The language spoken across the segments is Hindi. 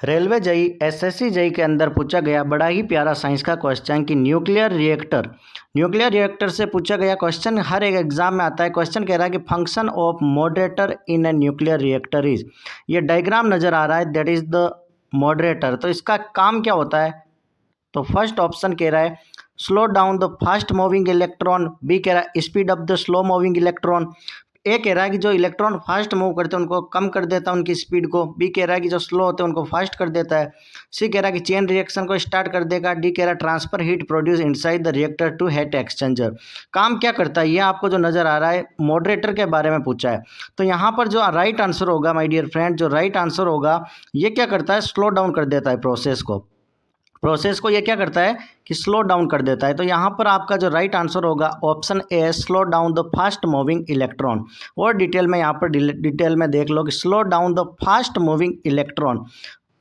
रेलवे जेई एसएससी जेई के अंदर पूछा गया बड़ा ही प्यारा साइंस का क्वेश्चन कि न्यूक्लियर रिएक्टर से पूछा गया क्वेश्चन हर एक एग्जाम में आता है। क्वेश्चन कह रहा है कि function of moderator in a nuclear reactor is, ये डायग्राम नजर आ रहा है, दैट इज द मॉडरेटर। तो इसका काम क्या होता है? तो फर्स्ट ऑप्शन कह रहा है slow down the fast moving electron, B कह रहा है speed up the slow moving electron, A कह रहा है कि जो इलेक्ट्रॉन फास्ट मूव करते हैं उनको कम कर देता है उनकी स्पीड को, बी कह रहा है कि जो स्लो होते हैं उनको फास्ट कर देता है, सी कह रहा है कि चेन रिएक्शन को स्टार्ट कर देगा, डी कह रहा है transfer heat produce inside the reactor to heat exchanger. काम क्या करता है ये आपको जो नजर आ रहा है मॉडरेटर के बारे में पूछा है। तो यहाँ पर जो राइट आंसर होगा माय डियर फ्रेंड, जो राइट आंसर होगा ये क्या करता है, स्लो डाउन कर देता है प्रोसेस को ये क्या करता है कि स्लो डाउन कर देता है। तो यहाँ पर आपका जो राइट आंसर होगा option A, slow down the fast moving electron. और डिटेल में यहाँ पर डिटेल में देख लो कि slow down the fast moving electron.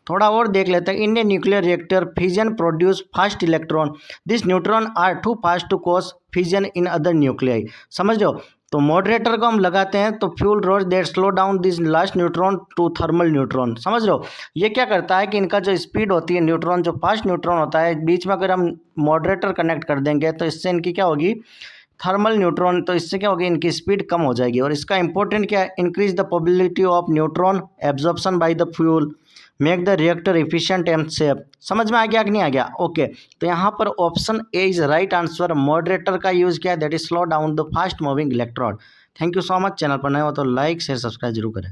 थोड़ा और देख लेते हैं। In a nuclear reactor fission produce fast electron, this neutron are too fast to cause fission in other nuclei. समझ लो, तो मॉडरेटर को हम लगाते हैं तो fuel rods that slow down this last neutron to thermal neutron. समझ लो, ये क्या करता है कि इनका जो स्पीड होती है न्यूट्रॉन, जो फास्ट न्यूट्रॉन होता है, बीच में अगर हम मॉडरेटर कनेक्ट कर देंगे तो इससे इनकी क्या होगी, थर्मल न्यूट्रॉन। तो इससे क्या होगी, इनकी स्पीड कम हो जाएगी। और इसका इंपॉर्टेंट क्या है, increase the probability of neutron absorption by the fuel, make the reactor efficient and safe. समझ में आ गया कि नहीं आ गया? ओके, तो यहाँ पर option A is right answer. Moderator का यूज किया है, that is slow down the fast moving electron. Thank you so much. Channel पर नए हो तो लाइक शेयर सब्सक्राइब जरूर करें।